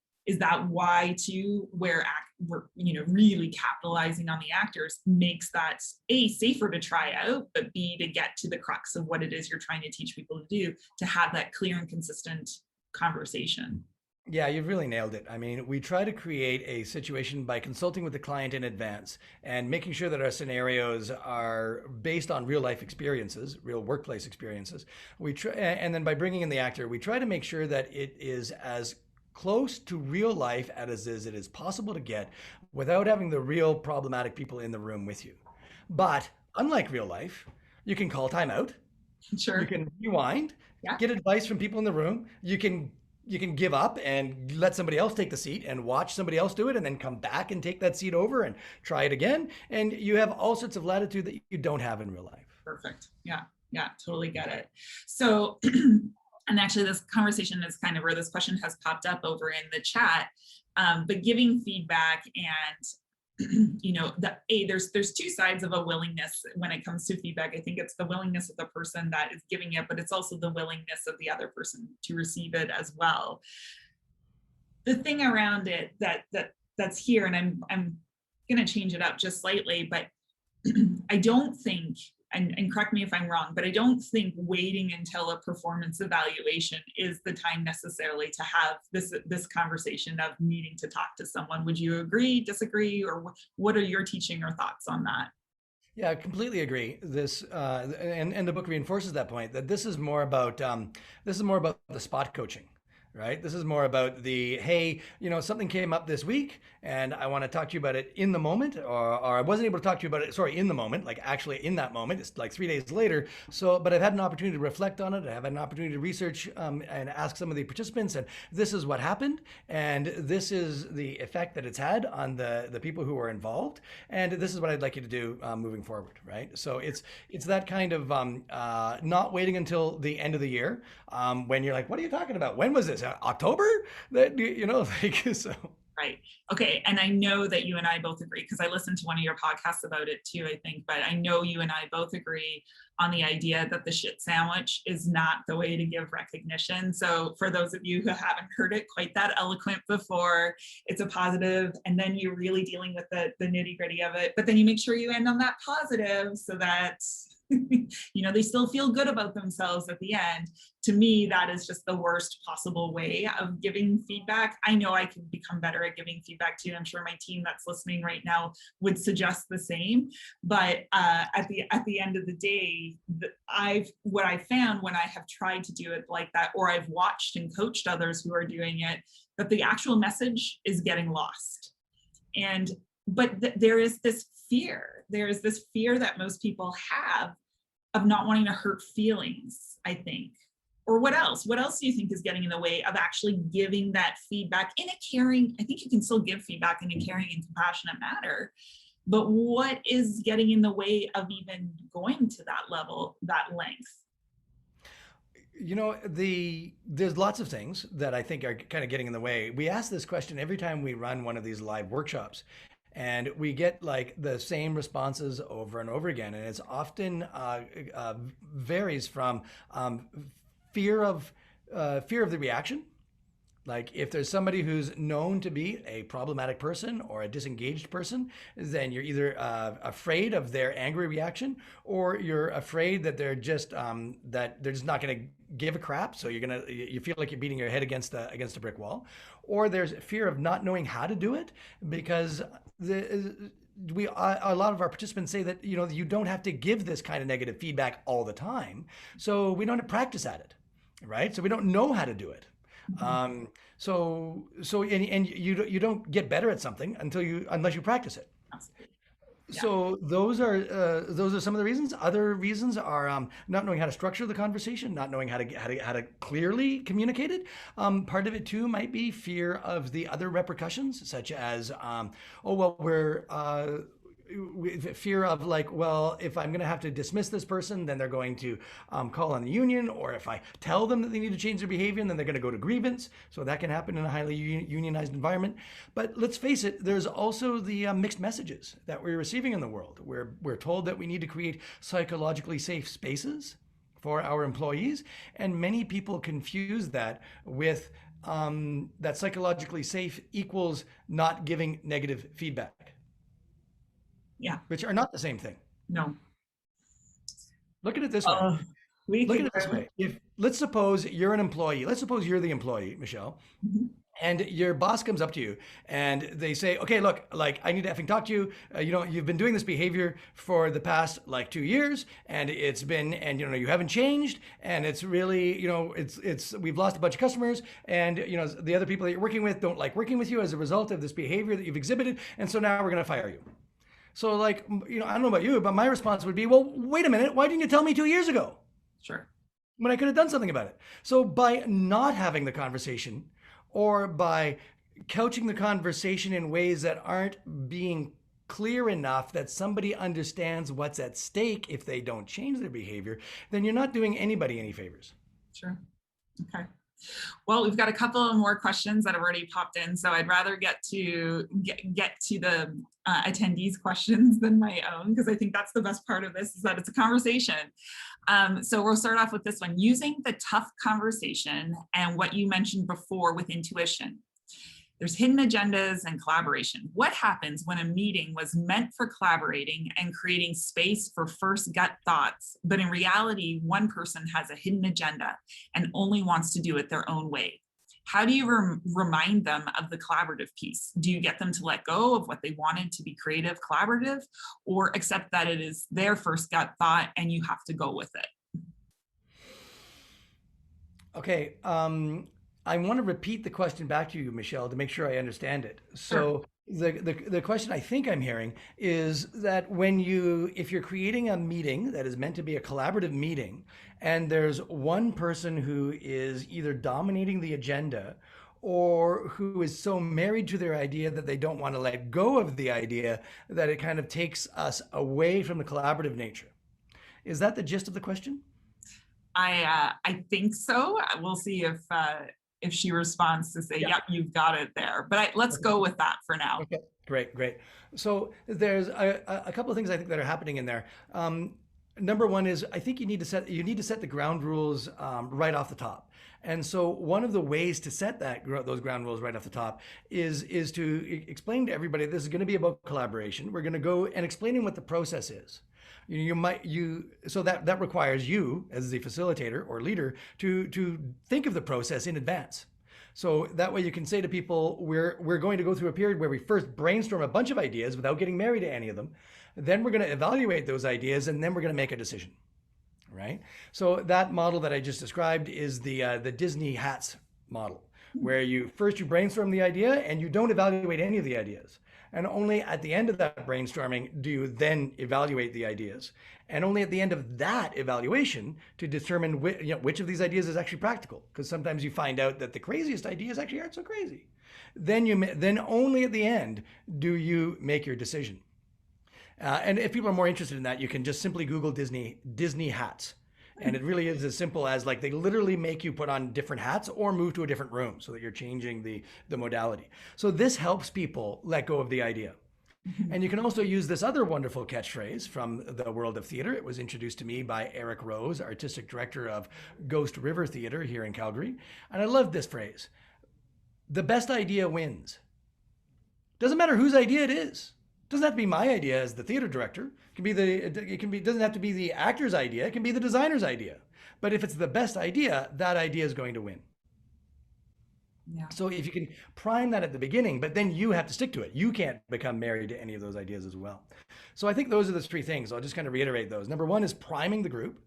why too, where we're really capitalizing on the actors makes that A, safer to try out, but B, to get to the crux of what it is you're trying to teach people to do, to have that clear and consistent conversation? Yeah, you've really nailed it. I mean, we try to create a situation by consulting with the client in advance and making sure that our scenarios are based on real life experiences, real workplace experiences. And then by bringing in the actor, we try to make sure that it is as close to real life as it is possible to get without having the real problematic people in the room with you. But unlike real life, you can call timeout, you Sure. can rewind, Yeah. get advice from people in the room. You can give up and let somebody else take the seat and watch somebody else do it and then come back and take that seat over and try it again. And you have all sorts of latitude that you don't have in real life. Perfect. Yeah. Yeah. Totally get it. So, and actually, this conversation is kind of where this question has popped up over in the chat. But giving feedback and there's two sides of a willingness when it comes to feedback. I think it's the willingness of the person that is giving it, but it's also the willingness of the other person to receive it as well. The thing around it that's here, and I'm going to change it up just slightly, but I don't think, and correct me if I'm wrong, but I don't think waiting until a performance evaluation is the time necessarily to have this conversation of needing to talk to someone. Would you agree, disagree, or what are your teaching or thoughts on that? Yeah, I completely agree. And the book reinforces that point that this is more about the spot coaching, right? This is more about the, hey, something came up this week and I want to talk to you about it in the moment, or I wasn't able to talk to you about it, sorry, in the moment, like actually in that moment. It's like 3 days later. So, but I've had an opportunity to reflect on it. I've had an opportunity to research and ask some of the participants, and this is what happened, and this is the effect that it's had on the people who are involved, and this is what I'd like you to do moving forward, right? So it's that kind of not waiting until the end of the year when you're like, what are you talking about? When was this? October? Like so. Right. Okay. And I know that you and I both agree, because I listened to one of your podcasts about it too, I think, but I know you and I both agree on the idea that the shit sandwich is not the way to give recognition. So for those of you who haven't heard it quite that eloquent before, it's a positive, and then you're really dealing with the nitty gritty of it, but then you make sure you end on that positive so that they still feel good about themselves at the end. To me, that is just the worst possible way of giving feedback. I know I can become better at giving feedback too. I'm sure my team that's listening right now would suggest the same. But at the end of the day, what I found when I have tried to do it like that, or I've watched and coached others who are doing it, that the actual message is getting lost. But there is this fear. There is this fear that most people have of not wanting to hurt feelings, I think. Or what else? What else do you think is getting in the way of actually giving that feedback in a caring? I think you can still give feedback in a caring and compassionate manner. But what is getting in the way of even going to that level, that length? There's lots of things that I think are kind of getting in the way. We ask this question every time we run one of these live workshops, and we get like the same responses over and over again, and it's often varies from fear of the reaction. Like if there's somebody who's known to be a problematic person or a disengaged person, then you're either afraid of their angry reaction, or you're afraid that they're just not going to give a crap. So you feel like you're beating your head against a brick wall, or there's fear of not knowing how to do it, because a lot of our participants say that you don't have to give this kind of negative feedback all the time, so we don't have to practice at it, right? So we don't know how to do it. So you don't get better at something unless you practice it. Yeah. So those are some of the reasons. Other reasons are not knowing how to structure the conversation, not knowing how to clearly communicate it. Part of it too might be fear of the other repercussions, such as oh well, we're with fear of like, well, if I'm going to have to dismiss this person, then they're going to call on the union, or if I tell them that they need to change their behavior, then they're going to go to grievance. So that can happen in a highly unionized environment. But let's face it, there's also the mixed messages that we're receiving in the world. We're told that we need to create psychologically safe spaces for our employees, and many people confuse that with that psychologically safe equals not giving negative feedback, Yeah. which are not the same thing. No. Look at it this way. Oh, we Look could at it this go. way. If let's suppose you're an employee. Let's suppose you're the employee, Michelle, Mhm. and your boss comes up to you and they say, "Okay, look, like I need to effing talk to you. You've been doing this behavior for the past like 2 years, and it's been, and you haven't changed, and it's really, it's we've lost a bunch of customers, and the other people that you're working with don't like working with you as a result of this behavior that you've exhibited, and so now we're going to fire you." So like, I don't know about you, but my response would be, well, wait a minute, why didn't you tell me 2 years ago Sure. when I could have done something about it? So by not having the conversation, or by couching the conversation in ways that aren't being clear enough that somebody understands what's at stake if they don't change their behavior, then you're not doing anybody any favors. Sure. Okay. Well, we've got a couple of more questions that have already popped in, so I'd rather get to the attendees' questions than my own, because I think that's the best part of this, is that it's a conversation. So we'll start off with this one: using the tough conversation and what you mentioned before with intuition. There's hidden agendas and collaboration. What happens when a meeting was meant for collaborating and creating space for first gut thoughts, but in reality, one person has a hidden agenda and only wants to do it their own way? How do you remind them of the collaborative piece? Do you get them to let go of what they wanted to be creative, collaborative, or accept that it is their first gut thought and you have to go with it? Okay. I want to repeat the question back to you, Michelle, to make sure I understand it. Sure. So the question I think I'm hearing is that if you're creating a meeting that is meant to be a collaborative meeting, and there's one person who is either dominating the agenda or who is so married to their idea that they don't want to let go of the idea, that it kind of takes us away from the collaborative nature. Is that the gist of the question? I think so. We'll see if she responds to say, Yeah. "Yep, you've got it there." But let's go with that for now. Okay, great. So there's a couple of things I think that are happening in there. Number one is I think you need to set the ground rules right off the top. And so one of the ways to set those ground rules right off the top is to explain to everybody this is going to be about collaboration. We're going to go and explaining what the process is. So that requires you as the facilitator or leader to think of the process in advance. So that way you can say to people, we're going to go through a period where we first brainstorm a bunch of ideas without getting married to any of them. Then we're going to evaluate those ideas, and then we're going to make a decision, right? So that model that I just described is the Disney hats model, where you brainstorm the idea and you don't evaluate any of the ideas. And only at the end of that brainstorming do you then evaluate the ideas. And only at the end of that evaluation to determine which of these ideas is actually practical. Because sometimes you find out that the craziest ideas actually aren't so crazy. Then only at the end do you make your decision. And if people are more interested in that, you can just simply Google Disney hats. And it really is as simple as like they literally make you put on different hats or move to a different room so that you're changing the modality. So this helps people let go of the idea. And you can also use this other wonderful catchphrase from the world of theater. It was introduced to me by Eric Rose, artistic director of Ghost River Theater here in Calgary. And I love this phrase: the best idea wins. Doesn't matter whose idea it is. Doesn't have to be my idea as the theater director. Doesn't have to be the actor's idea. It can be the designer's idea. But if it's the best idea, that idea is going to win. Yeah. So if you can prime that at the beginning, but then you have to stick to it. You can't become married to any of those ideas as well. So I think those are the three things. I'll just kind of reiterate those. Number one is priming the group.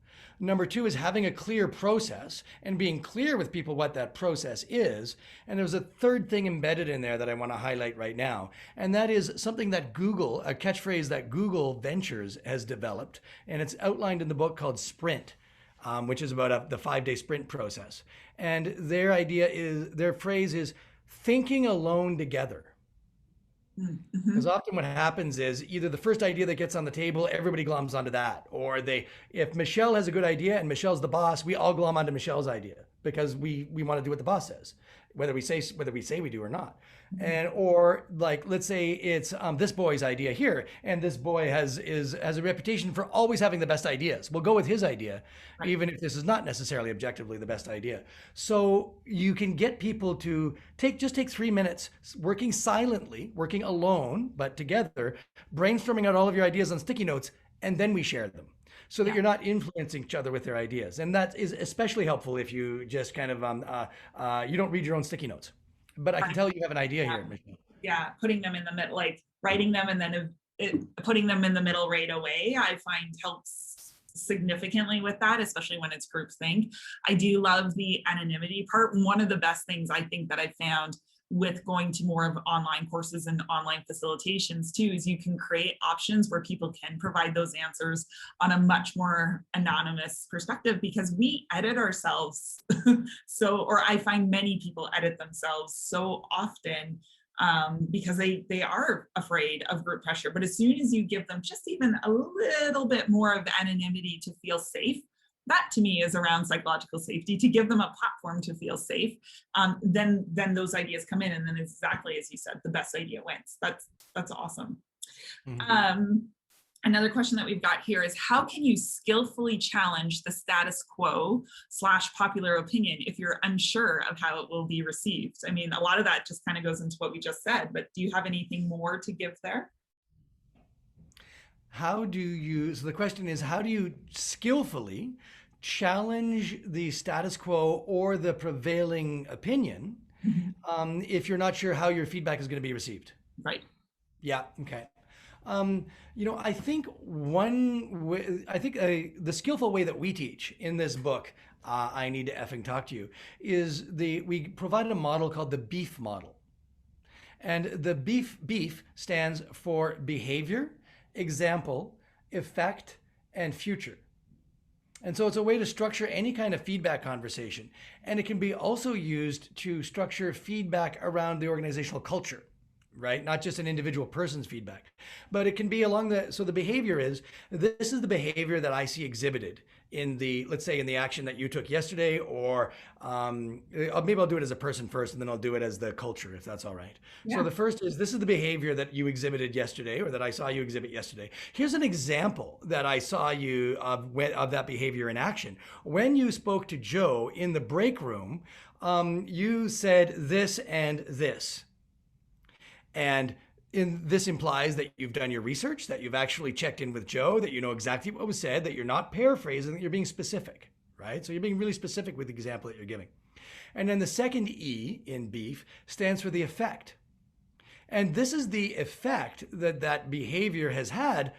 Number two is having a clear process and being clear with people what that process is. And there's a third thing embedded in there that I want to highlight right now. And that is something that Google, a catchphrase that Google Ventures has developed. And it's outlined in the book called Sprint, which is about the 5-day sprint process. And their phrase is thinking alone together. Because often what happens is either the first idea that gets on the table, everybody gloms onto that. Or if Michelle has a good idea and Michelle's the boss, we all glom onto Michelle's idea because we want to do what the boss says, whether we say we do or not. Or like, let's say it's this boy's idea here, and this boy has a reputation for always having the best ideas. We'll go with his idea, even if this is not necessarily objectively the best idea. So you can get people to take 3 minutes, working silently, working alone, but together, brainstorming out all of your ideas on sticky notes, and then we share them, so that you're not influencing each other with their ideas. And that is especially helpful if you just kind of, you don't read your own sticky notes. But I can tell you have an idea here, Michelle. Yeah, putting them in the middle, like writing them and then putting them in the middle right away, I find helps significantly with that, especially when it's groupthink. I do love the anonymity part. One of the best things I think that I found with going to more of online courses and online facilitations too, is you can create options where people can provide those answers on a much more anonymous perspective, because we edit ourselves. Or I find many people edit themselves so often because they are afraid of group pressure. But as soon as you give them just even a little bit more of anonymity to feel safe, that to me is around psychological safety, to give them a platform to feel safe, then those ideas come in, and then exactly as you said, the best idea wins. That's awesome. Another question that we've got here is, how can you skillfully challenge the status quo / popular opinion if you're unsure of how it will be received? I mean, a lot of that just kind of goes into what we just said, but do you have anything more to give there? So the question is, how do you skillfully challenge the status quo or the prevailing opinion if you're not sure how your feedback is going to be received? Right. Yeah. Okay. I think the skillful way that we teach in this book, I Need to Effing Talk to You, is we provided a model called the BEEF model. And the BEEF stands for behavior, example, effect, and future. And so it's a way to structure any kind of feedback conversation. And it can be also used to structure feedback around the organizational culture, right? Not just an individual person's feedback, but it can be so the behavior is, this is the behavior that I see exhibited in let's say in the action that you took yesterday, or maybe I'll do it as a person first, and then I'll do it as the culture, if that's all right. Yeah. So the first is, this is the behavior that you exhibited yesterday, or that I saw you exhibit yesterday. Here's an example that I saw you of that behavior in action. When you spoke to Joe in the break room, you said this and this. And this implies that you've done your research, that you've actually checked in with Joe, that you know exactly what was said, that you're not paraphrasing, that you're being specific, right? So you're being really specific with the example that you're giving. And then the second E in BEEF stands for the effect. And this is the effect that behavior has had.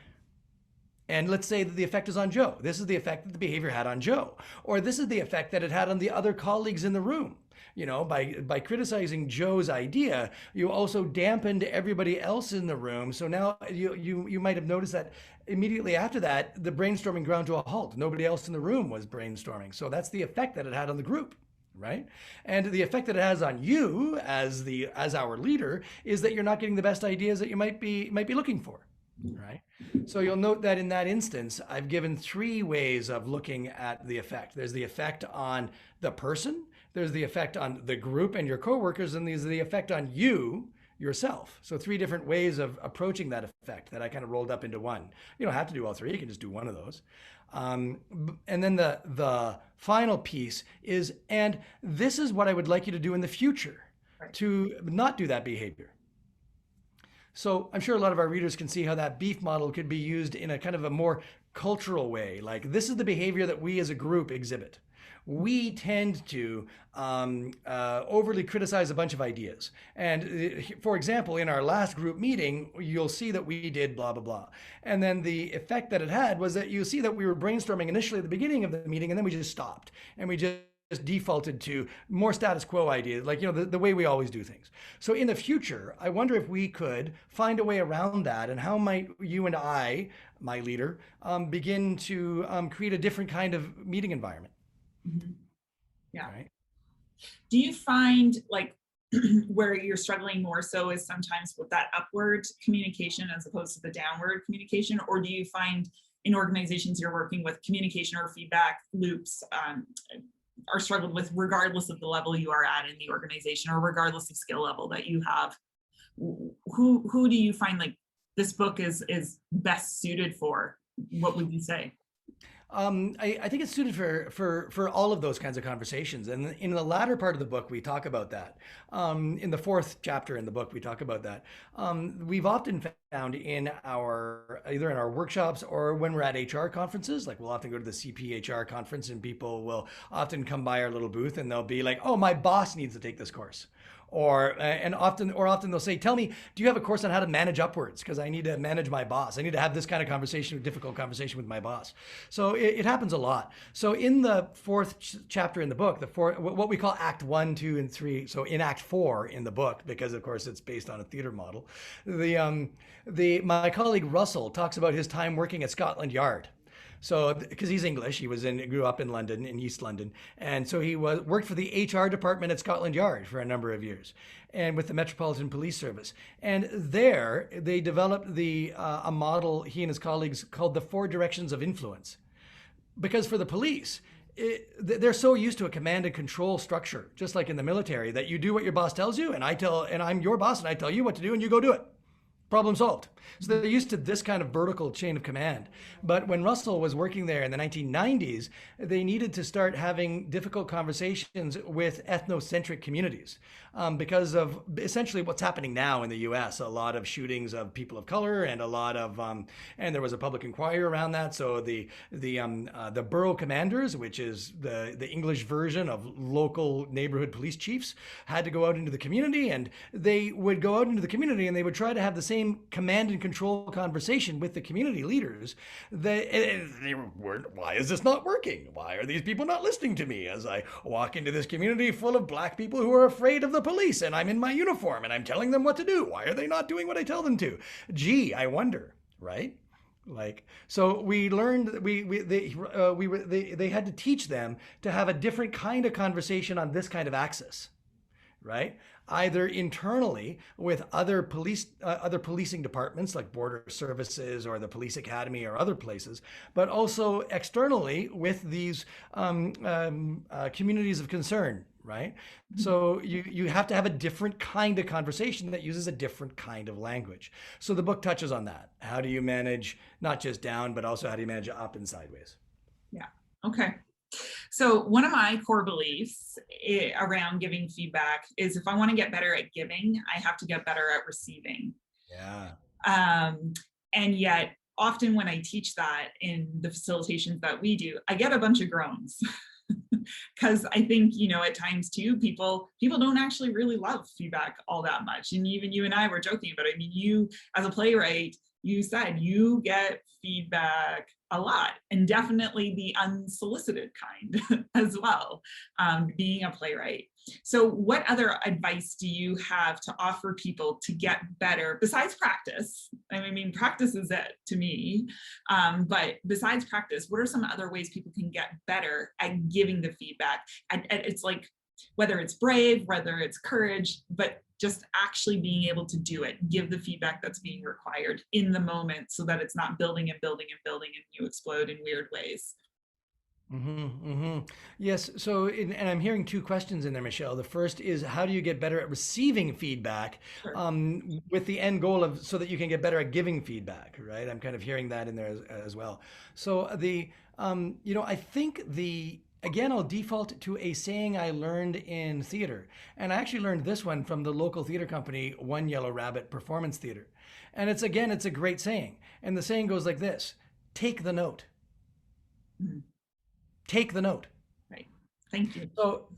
And let's say that the effect is on Joe. This is the effect that the behavior had on Joe. Or this is the effect that it had on the other colleagues in the room. By criticizing Joe's idea, you also dampened everybody else in the room. So now you might have noticed that immediately after that, the brainstorming ground to a halt. Nobody else in the room was brainstorming. So that's the effect that it had on the group, right? And the effect that it has on you as our leader is that you're not getting the best ideas that you might be looking for. Right. So you'll note that in that instance, I've given 3 ways of looking at the effect. There's the effect on the person, there's the effect on the group and your coworkers, and there's the effect on you yourself. So 3 different ways of approaching that effect that I kind of rolled up into one. You don't have to do all 3, you can just do one of those. And then the final piece is, and this is what I would like you to do in the future, right, to not do that behavior. So I'm sure a lot of our readers can see how that BEEF model could be used in a kind of a more cultural way. Like, this is the behavior that we as a group exhibit. We tend to overly criticize a bunch of ideas. And for example, in our last group meeting, you'll see that we did blah, blah, blah. And then the effect that it had was that you see that we were brainstorming initially at the beginning of the meeting, and then we just stopped. And we just defaulted to more status quo ideas, like, the way we always do things. So in the future, I wonder if we could find a way around that, and how might you and I, my leader, begin to create a different kind of meeting environment. Mm-hmm. Yeah. Right. Do you find like where you're struggling more so is sometimes with that upward communication as opposed to the downward communication? Or do you find in organizations you're working with, communication or feedback loops are struggled with regardless of the level you are at in the organization, or regardless of skill level that you have? Who do you find like this book is best suited for? What would you say? I think it's suited for all of those kinds of conversations. And in the latter part of the book, we talk about that. In the fourth chapter in the book, we talk about that. We've often found in either in our workshops or when we're at HR conferences, like we'll often go to the CPHR conference, and people will often come by our little booth and they'll be like, oh, my boss needs to take this course. Or often they'll say, tell me, do you have a course on how to manage upwards? Because I need to manage my boss. I need to have this kind of conversation, difficult conversation with my boss. So it happens a lot. So in the fourth chapter in the book, what we call Act 1, 2, and 3. So in Act 4 in the book, because of course it's based on a theater model, my colleague Russell talks about his time working at Scotland Yard. So, because he's English, grew up in London, in East London, and so he worked for the HR department at Scotland Yard for a number of years, and with the Metropolitan Police Service. And there, they developed a model he and his colleagues called the 4 directions of influence, because for the police, they're so used to a command and control structure, just like in the military, that you do what your boss tells you, and I'm your boss, and I tell you what to do, and you go do it. Problem solved. So they're used to this kind of vertical chain of command. But when Russell was working there in the 1990s, they needed to start having difficult conversations with ethnocentric communities because of essentially what's happening now in the US. A lot of shootings of people of color, and a lot of, and there was a public inquiry around that. So the borough commanders, which is the English version of local neighborhood police chiefs, had to go out into the community, and they would go out into the community and they would try to have the same command and control conversation with the community leaders. They weren't, why is this not working? Why are these people not listening to me as I walk into this community full of black people who are afraid of the police, and I'm in my uniform and I'm telling them what to do? Why are they not doing what I tell them to? Gee, I wonder, right? Like, so we learned they had to teach them to have a different kind of conversation on this kind of axis, right? Either internally with other policing departments like border services or the police academy or other places, but also externally with these communities of concern, right? So you have to have a different kind of conversation that uses a different kind of language. So the book touches on that. How do you manage not just down, but also how do you manage up and sideways? Yeah. Okay. So one of my core beliefs around giving feedback is if I want to get better at giving, I have to get better at receiving. Yeah. And yet often when I teach that in the facilitations that we do, I get a bunch of groans. Because I think, at times too, people don't actually really love feedback all that much. And even you and I were joking about it. I mean, you as a playwright, you said you get feedback a lot, and definitely the unsolicited kind as well, being a playwright. So what other advice do you have to offer people to get better besides practice? I mean, practice is it to me, but besides practice, what are some other ways people can get better at giving the feedback? And it's like, whether it's brave, whether it's courage, but just actually being able to do it, give the feedback that's being required in the moment so that it's not building and building and building and you explode in weird ways. Yes. So, and I'm hearing 2 questions in there, Michelle. The first is, how do you get better at receiving feedback, Sure. with the end goal of so that you can get better at giving feedback, right? I'm kind of hearing that in there as well. So I think again, I'll default to a saying I learned in theater. And I actually learned this one from the local theater company, One Yellow Rabbit Performance Theater. And it's a great saying. And the saying goes like this: take the note. Mhm. Take the note. Right. Thank you.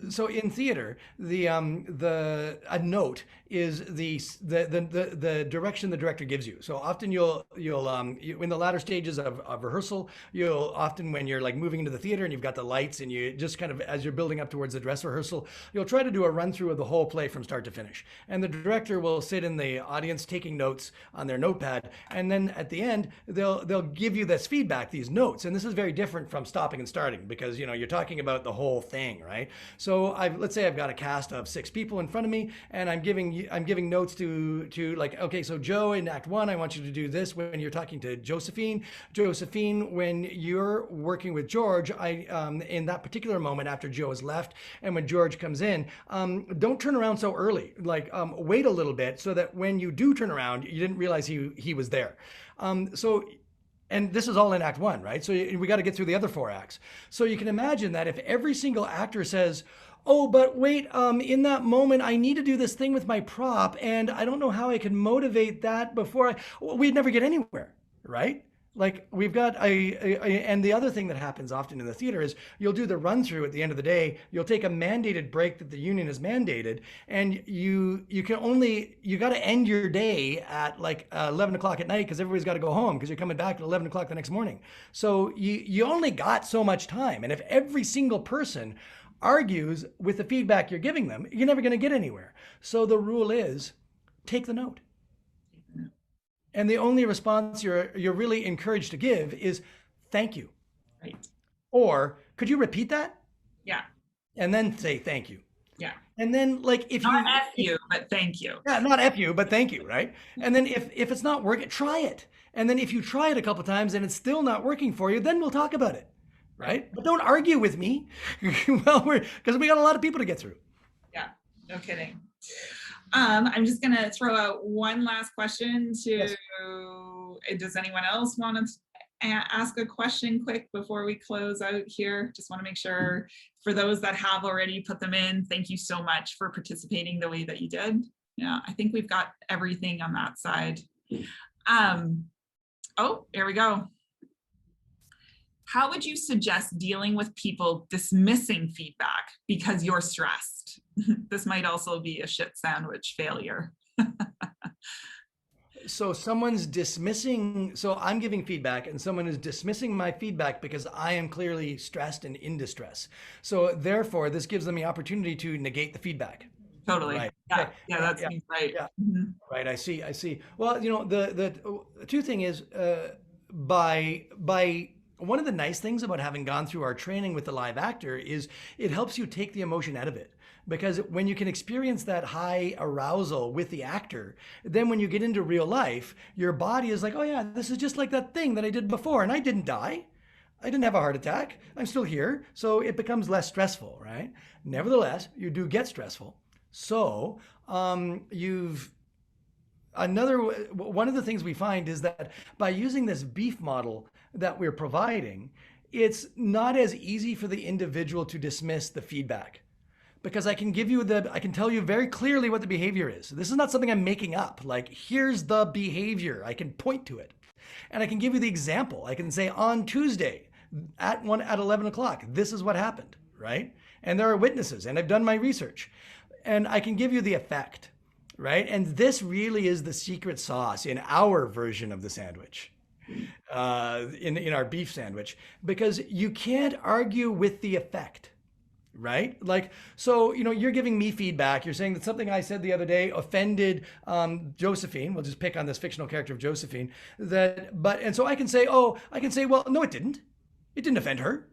So in theater, a note is the direction the director gives you. So often in the latter stages of rehearsal, you'll often, when you're like moving into the theater and you've got the lights and you just kind of, as you're building up towards the dress rehearsal, you'll try to do a run through of the whole play from start to finish. And the director will sit in the audience taking notes on their notepad, and then at the end they'll give you this feedback, these notes. And this is very different from stopping and starting, because you're talking about the whole thing, right? So let's say I've got a cast of 6 people in front of me, and I'm giving notes to like, okay, so Joe, in Act 1, I want you to do this when you're talking to Josephine. Josephine, when you're working with George, in that particular moment after Joe has left, and when George comes in, don't turn around so early. Like, wait a little bit so that when you do turn around, you didn't realize he was there. And this is all in Act 1, right? So we got to get through the other 4 acts. So you can imagine that if every single actor says, oh, but wait, in that moment, I need to do this thing with my prop, and I don't know how I can motivate that we'd never get anywhere, right? Like, we've got and the other thing that happens often in the theater is you'll do the run through at the end of the day. You'll take a mandated break that the union has mandated, and you got to end your day at like 11 o'clock at night, because everybody's got to go home because you're coming back at 11 o'clock the next morning. So you only got so much time. And if every single person argues with the feedback you're giving them, you're never going to get anywhere. So the rule is, take the note. And the only response you're really encouraged to give is thank you. Right. Or could you repeat that? Yeah. And then say thank you. Yeah. And then, like, not F you, but thank you. Yeah, not F you, but thank you, right? And then if it's not working, try it. And then if you try it a couple times and it's still not working for you, then we'll talk about it, right? But don't argue with me. Well, because we got a lot of people to get through. Yeah, no kidding. I'm just going to throw out one last question to, yes. Does anyone else want to ask a question quick before we close out here? Just want to make sure, for those that have already put them in, thank you so much for participating the way that you did. Yeah, I think we've got everything on that side. Oh, here we go. How would you suggest dealing with people dismissing feedback because you're stressed? This might also be a shit sandwich failure. So someone's dismissing, so I'm giving feedback and someone is dismissing my feedback because I am clearly stressed and in distress. So therefore, this gives them the opportunity to negate the feedback. Totally. Right. Yeah, yeah, that seems right. Yeah. Mm-hmm. Right, I see. Well, the two thing is, by one of the nice things about having gone through our training with the live actor is it helps you take the emotion out of it. Because when you can experience that high arousal with the actor, then when you get into real life, your body is like, oh yeah, this is just like that thing that I did before, and I didn't die. I didn't have a heart attack. I'm still here. So it becomes less stressful, right? Nevertheless, you do get stressful. So one of the things we find is that by using this beef model that we're providing, it's not as easy for the individual to dismiss the feedback. Because I can tell you very clearly what the behavior is. This is not something I'm making up. Like, here's the behavior. I can point to it. And I can give you the example. I can say, on Tuesday at 11 o'clock, this is what happened, right? And there are witnesses, and I've done my research. And I can give you the effect, right? And this really is the secret sauce in our version of the sandwich, in our beef sandwich, because you can't argue with the effect. Right? Like, so, you're giving me feedback. You're saying that something I said the other day offended Josephine. We'll just pick on this fictional character of Josephine. And so I can say, well, no, it didn't. It didn't offend her.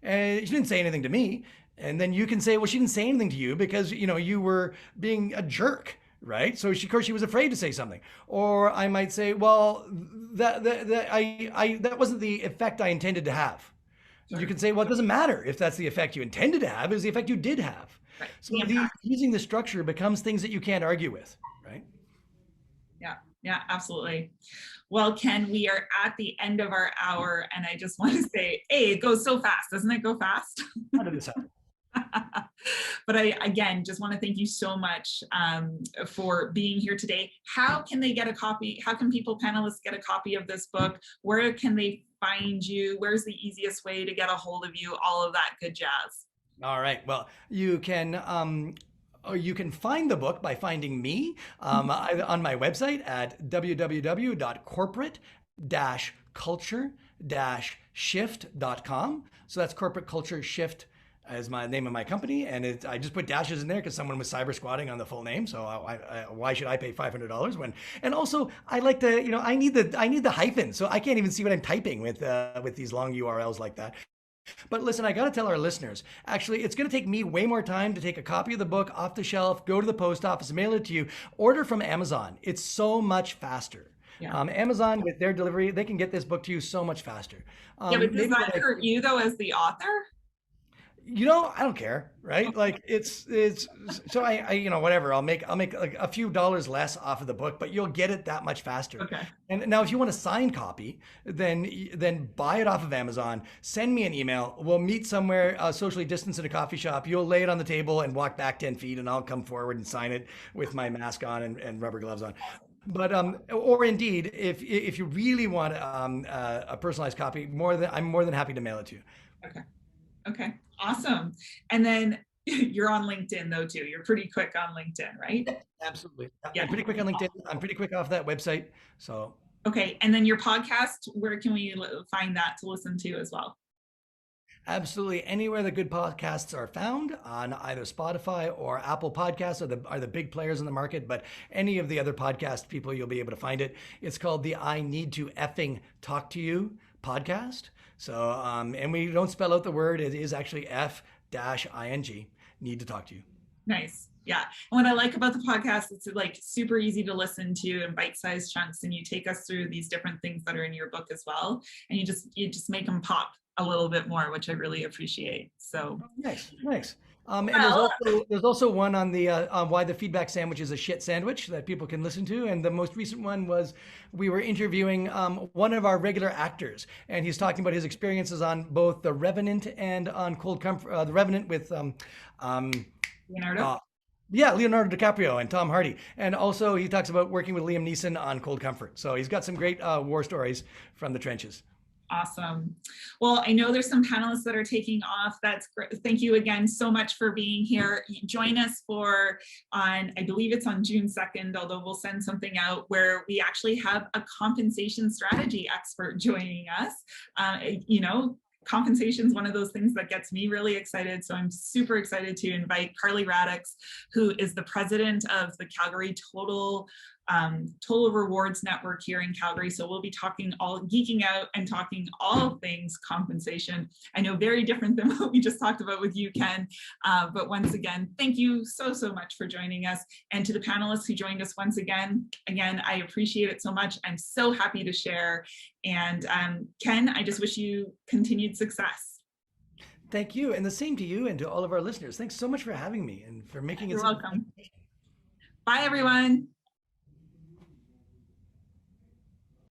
And she didn't say anything to me. And then you can say, well, she didn't say anything to you because, you were being a jerk. Right? So of course she was afraid to say something. Or I might say, well, that wasn't the effect I intended to have. You can say, well, it doesn't matter if that's the effect you intended to have, it was the effect you did have. Right. So using the structure becomes things that you can't argue with, right? Yeah, absolutely. Well, Ken, we are at the end of our hour, and I just want to say, hey, it goes so fast. Doesn't it go fast? How did this happen? But I, again, just want to thank you so much for being here today. How can they get a copy? How can panelists get a copy of this book? Where can they find you? Where's the easiest way to get a hold of you? All of that good jazz. All right. Well, you can find the book by finding me on my website at www.corporate-culture-shift.com. So that's corporate culture shift as my name of my company, and I just put dashes in there because someone was cyber squatting on the full name. So why should I pay $500 when? And also, I like to, I need the hyphen, so I can't even see what I'm typing with these long URLs like that. But listen, I got to tell our listeners, actually, it's going to take me way more time to take a copy of the book off the shelf, go to the post office, mail it to you, order from Amazon. It's so much faster. Yeah. Amazon, with their delivery, they can get this book to you so much faster. Yeah, but does Maybe that hurt you though as the author? I don't care, right? Like it's so whatever. I'll make like a few dollars less off of the book, but you'll get it that much faster. Okay. And now if you want a signed copy, then buy it off of Amazon, send me an email. We'll meet somewhere socially distanced in a coffee shop. You'll lay it on the table and walk back 10 feet and I'll come forward and sign it with my mask on and rubber gloves on. But or indeed, if you really want a personalized copy, I'm more than happy to mail it to you. Okay. Okay. Awesome. And then you're on LinkedIn though too. You're pretty quick on LinkedIn, right? Absolutely. Yeah. I'm pretty quick on LinkedIn. I'm pretty quick off that website. So okay. And then your podcast, where can we find that to listen to as well? absolutely anywhere the good podcasts are found on either Spotify or Apple Podcasts are the big players in the market, but any of the other podcast people, you'll be able to find it. It's called the I Need to Effing Talk to You podcast. So, and we don't spell out the word. It is actually F-ing, need to talk to you. Nice. Yeah. And what I like about the podcast, it's like super easy to listen to in bite-sized chunks. And you take us through these different things that are in your book as well. And you just make them pop a little bit more, which I really appreciate. So nice. And there's also one on the on why the feedback sandwich is a shit sandwich that people can listen to. And the most recent one was we were interviewing one of our regular actors, and he's talking about his experiences on both The Revenant and on Cold Comfort. The Revenant with Leonardo. Leonardo DiCaprio and Tom Hardy. And also he talks about working with Liam Neeson on Cold Comfort. So he's got some great war stories from the trenches. Awesome. Well, I know there's some panelists that are taking off. That's great. Thank you again so much for being here. Join us I believe it's on June 2nd, although we'll send something out where we actually have a compensation strategy expert joining us. Compensation is one of those things that gets me really excited. So I'm super excited to invite Carly Radix, who is the president of the Calgary Total Rewards Network here in Calgary. So we'll be geeking out and talking all things compensation. I know very different than what we just talked about with you, Ken. But once again, thank you so much for joining us. And to the panelists who joined us once again, I appreciate it so much. I'm so happy to share. And Ken, I just wish you continued success. Thank you. And the same to you and to all of our listeners. Thanks so much for having me and for making it. You're welcome. Bye, everyone.